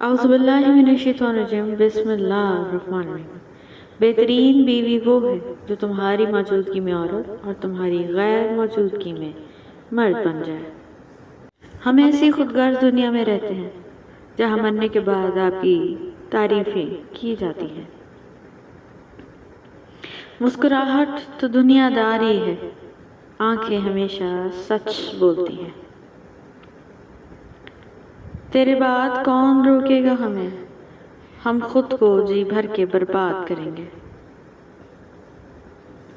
اعوذ باللہ من الشیطان الرجیم بسم اللہ الرحمن الرحیم۔ بہترین بیوی وہ ہے جو تمہاری موجودگی میں عورت اور تمہاری غیر موجودگی میں مرد بن جائے۔ ہم ایسی خودغرض دنیا میں رہتے ہیں جہاں مرنے کے بعد آپ کی تعریفیں کی جاتی ہیں۔ مسکراہٹ تو دنیا داری ہے، آنکھیں ہمیشہ سچ بولتی ہیں۔ تیرے بعد کون روکے گا ہمیں، ہم خود کو جی بھر کے برباد کریں گے۔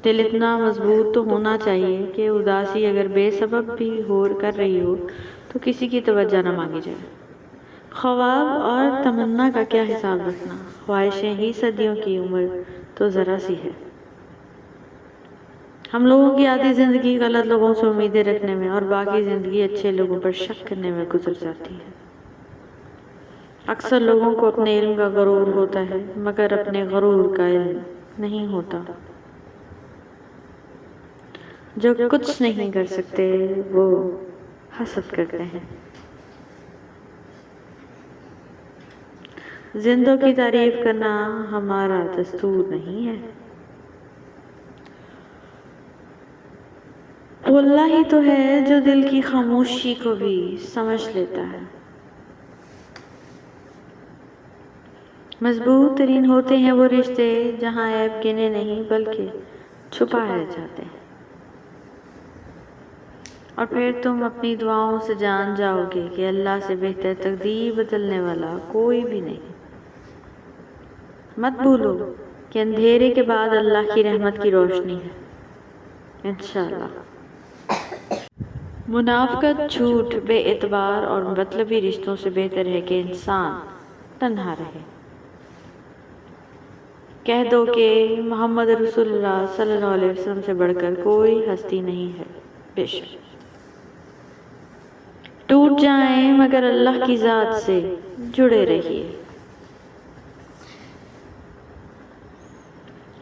دل اتنا مضبوط تو ہونا چاہیے کہ اداسی اگر بے سبب بھی کر رہی ہو تو کسی کی توجہ نہ مانگی جائے۔ خواب اور تمنا کا کیا حساب رکھنا، خواہشیں ہی صدیوں کی عمر تو ذرا سی ہے۔ ہم لوگوں کی آدھی زندگی غلط لوگوں سے امیدیں رکھنے میں اور باقی زندگی اچھے لوگوں پر شک کرنے میں گزر جاتی ہے۔ اکثر لوگوں کو اپنے علم کا غرور ہوتا ہے مگر اپنے غرور کا علم نہیں ہوتا۔ جو کچھ نہیں کر سکتے وہ حسد کرتے ہیں۔ زندوں کی تعریف کرنا ہمارا دستور نہیں ہے۔ وہ اللہ ہی تو ہے جو دل کی خاموشی کو بھی سمجھ لیتا ہے۔ مضبوط ترین ہوتے ہیں وہ رشتے جہاں عیب گنے نہیں بلکہ چھپائے جاتے ہیں، اور پھر تم اپنی دعاؤں سے جان جاؤ گے کہ اللہ سے بہتر تقدیر بدلنے والا کوئی بھی نہیں۔ مت بھولو کہ اندھیرے کے بعد اللہ کی رحمت کی روشنی ہے، انشاءاللہ۔ منافقت، جھوٹ، بے اعتبار اور مطلبی رشتوں سے بہتر ہے کہ انسان تنہا رہے۔ کہہ دو کہ محمد رسول اللہ صلی اللہ علیہ وسلم سے بڑھ کر کوئی ہستی نہیں ہے، بے شک۔ ٹوٹ جائیں مگر اللہ کی ذات سے جڑے رہیے۔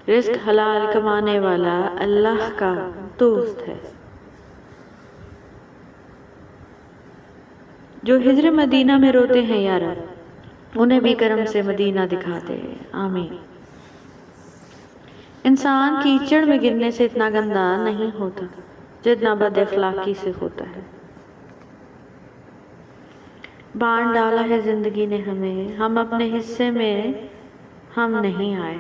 رزق حلال کمانے والا اللہ کا دوست ہے۔ جو ہجر مدینہ میں روتے ہیں یا رب، انہیں بھی کرم سے مدینہ دکھا دے، آمین۔ انسان کیچڑ میں گرنے سے اتنا گندا نہیں ہوتا جتنا بد اخلاقی سے ہوتا ہے۔ بانٹ ڈالا ہے زندگی نے ہمیں، ہم اپنے حصے میں ہم نہیں آئے۔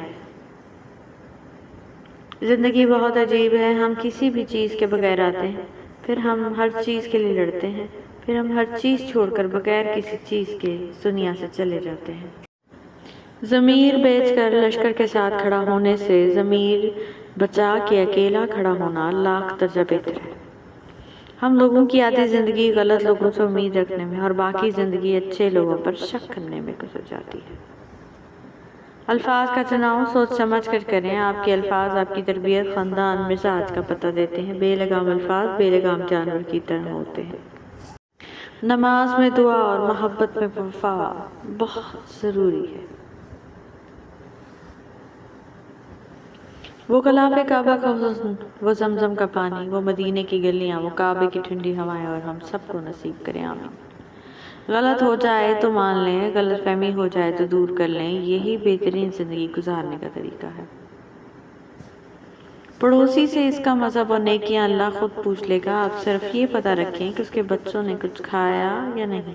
زندگی بہت عجیب ہے، ہم کسی بھی چیز کے بغیر آتے ہیں، پھر ہم ہر چیز کے لیے لڑتے ہیں، پھر ہم ہر چیز چھوڑ کر بغیر کسی چیز کے دنیا سے چلے جاتے ہیں۔ ضمیر بیچ کر لشکر کے ساتھ کھڑا ہونے سے ضمیر بچا کے اکیلا کھڑا ہونا لاکھ درجہ بہتر ہے۔ ہم لوگوں کی آدھی زندگی غلط لوگوں سے امید رکھنے میں اور باقی زندگی اچھے لوگوں پر شک کرنے میں گزر جاتی ہے۔ الفاظ کا چناؤ سوچ سمجھ کر کریں، آپ کے الفاظ آپ کی تربیت، خاندان، مزاج کا پتہ دیتے ہیں۔ بے لگام الفاظ بے لگام جانور کی طرح ہوتے ہیں۔ نماز میں دعا اور محبت میں وفا بہت ضروری ہے۔ وہ غلاف کعبہ کا حسن، وہ زمزم کا پانی، وہ مدینے کی گلیاں، وہ کعبے کی ٹھنڈی ہوائیں، اور ہم سب کو نصیب کریں، آمین۔ غلط ہو جائے تو مان لیں، غلط فہمی ہو جائے تو دور کر لیں، یہی بہترین زندگی گزارنے کا طریقہ ہے۔ پڑوسی سے اس کا مذہب اور نیکیاں اللہ خود پوچھ لے گا، آپ صرف یہ پتہ رکھیں کہ اس کے بچوں نے کچھ کھایا یا نہیں۔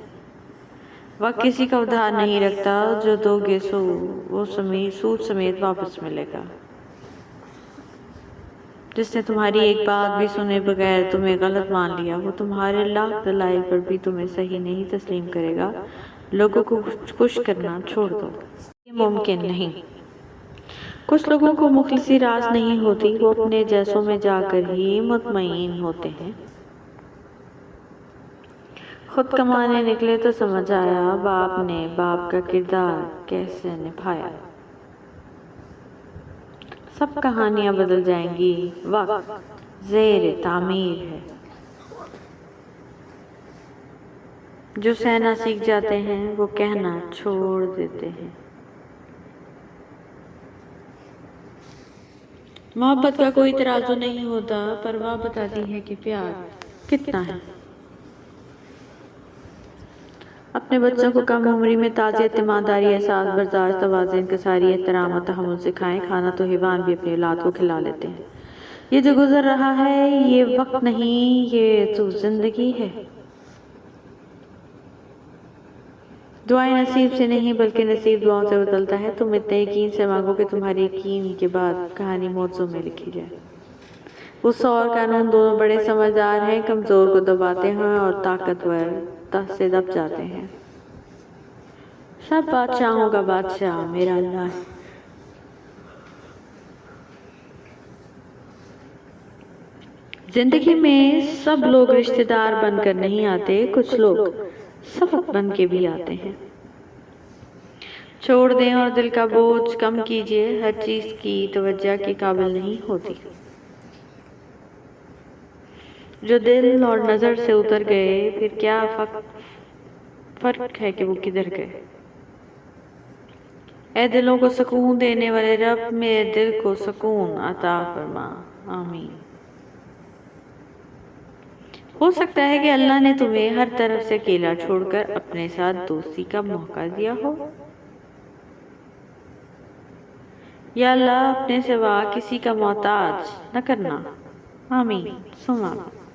وقت کسی کا ادھار نہیں رکھتا، جو دو گے سو وہ سود سمیت واپس ملے گا۔ جس نے تمہاری ایک بات بھی سنے بغیر تمہیں غلط مان لیا، وہ تمہارے لاکھ دلائل پر بھی تمہیں صحیح نہیں تسلیم کرے گا۔ لوگوں کو خوش کرنا چھوڑ دو، یہ ممکن نہیں۔ کچھ لوگوں کو مخلصی راز نہیں ہوتی، وہ اپنے جیسوں میں جا کر ہی مطمئن ہوتے ہیں۔ خود کمانے نکلے تو سمجھ آیا باپ نے باپ کا کردار کیسے نبھایا۔ سب کہانیاں بدل جائیں گی، وقت زیر تعمیر ہے۔ جو سہنا سیکھ جاتے ہیں وہ کہنا چھوڑ دیتے ہیں۔ محبت کا کوئی ترازو نہیں ہوتا، پرواہ بتاتی ہے کہ پیار کتنا ہے۔ اپنے بچوں کو کم عمری میں تازی اعتماداری، احساس، برداشت، توازن، انکساری، احترام اور تحمل سکھائیں۔ کھانا تو حیوان بھی اپنی اولاد کو کھلا لیتے ہیں۔ یہ جو گزر رہا ہے یہ وقت نہیں، یہ تو زندگی ہے۔ دعائیں نصیب سے نہیں بلکہ نصیب دعاؤں سے بدلتا ہے۔ تم اتنے یقین سے مانگو کہ تمہارے یقین کے بعد کہانی موضوع میں لکھی جائے۔ غصہ اور قانون دونوں بڑے سمجھدار ہیں، کمزور کو دباتے ہیں اور طاقتور سے دب جاتے ہیں۔ سب بادشاہوں کا بادشاہ میرا اللہ ہے۔ زندگی میں سب لوگ رشتہ دار بن کر نہیں آتے، کچھ لوگ سبق بن کے بھی آتے ہیں۔ چھوڑ دیں اور دل کا بوجھ کم کیجیے، ہر چیز کی توجہ کے قابل نہیں ہوتی۔ جو دل اور نظر سے اتر گئے پھر کیا فرق ہے کہ وہ کدھر گئے۔ اے دلوں کو سکون دینے والے رب، میرے دل کو سکون عطا فرما، آمین۔ ہو سکتا ہے کہ اللہ نے تمہیں ہر طرف سے اکیلا چھوڑ کر اپنے ساتھ دوستی کا موقع دیا ہو۔ یا اللہ اپنے سوا کسی کا محتاج نہ کرنا، آمین ثم آمین۔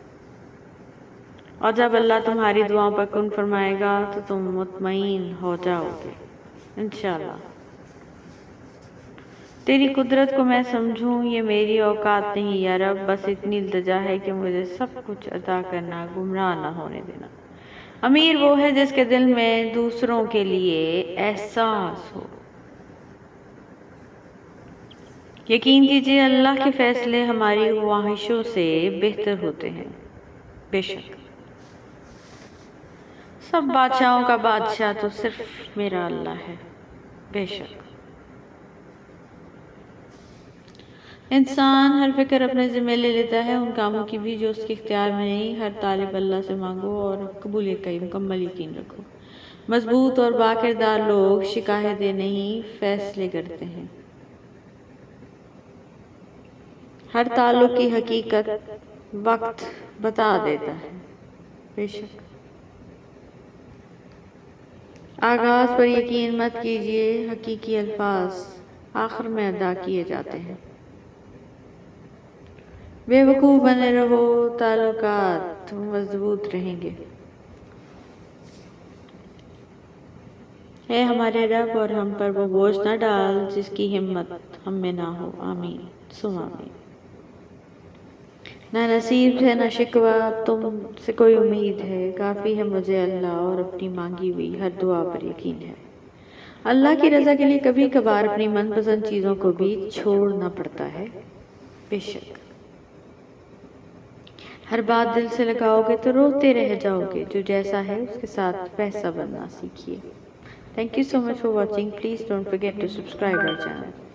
اور جب اللہ تمہاری دعاؤں پر کن فرمائے گا تو تم مطمئن ہو جاؤ گے انشاءاللہ۔ تیری قدرت کو میں سمجھوں یہ میری اوقات نہیں یا رب، بس اتنی التجا ہے کہ مجھے سب کچھ عطا کرنا، گمراہ نہ ہونے دینا۔ امیر وہ ہے جس کے دل میں دوسروں کے لیے احساس ہو۔ یقین کیجیے اللہ کے فیصلے ہماری خواہشوں سے بہتر ہوتے ہیں۔ بے شک سب بادشاہوں کا بادشاہ تو صرف میرا اللہ ہے۔ بے شک انسان ہر فکر اپنے ذمہ لے لیتا ہے، ان کاموں کی بھی جو اس کے اختیار میں نہیں۔ ہر طالب اللہ سے مانگو اور قبولیت کا مکمل یقین رکھو۔ مضبوط اور باکردار لوگ شکایتیں نہیں فیصلے کرتے ہیں۔ ہر تعلق کی حقیقت وقت بتا دیتا ہے۔ بے شک آغاز پر یقین مت کیجیے، حقیقی الفاظ آخر میں ادا کیے جاتے ہیں۔ بے وقوف بنے رہو، تعلقات مضبوط رہیں گے۔ اے ہمارے رب اور ہم پر وہ بوجھ نہ ڈال جس کی ہمت ہم میں نہ ہو، آمین ثم آمین۔ نہ نصیب ہے نہ شکوہ، اب تم سے کوئی امید ہے، کافی ہے مجھے اللہ اور اپنی مانگی ہوئی ہر دعا پر یقین ہے۔ اللہ کی رضا کے لیے کبھی کبھار اپنی من پسند چیزوں کو بھی چھوڑنا پڑتا ہے۔ بے شک ہر بات دل سے لگاؤ گے تو روتے رہ جاؤ گے، جو جیسا ہے اس کے ساتھ ویسا بننا سیکھیے۔ Thank you so much for watching. Please don't forget to subscribe our channel.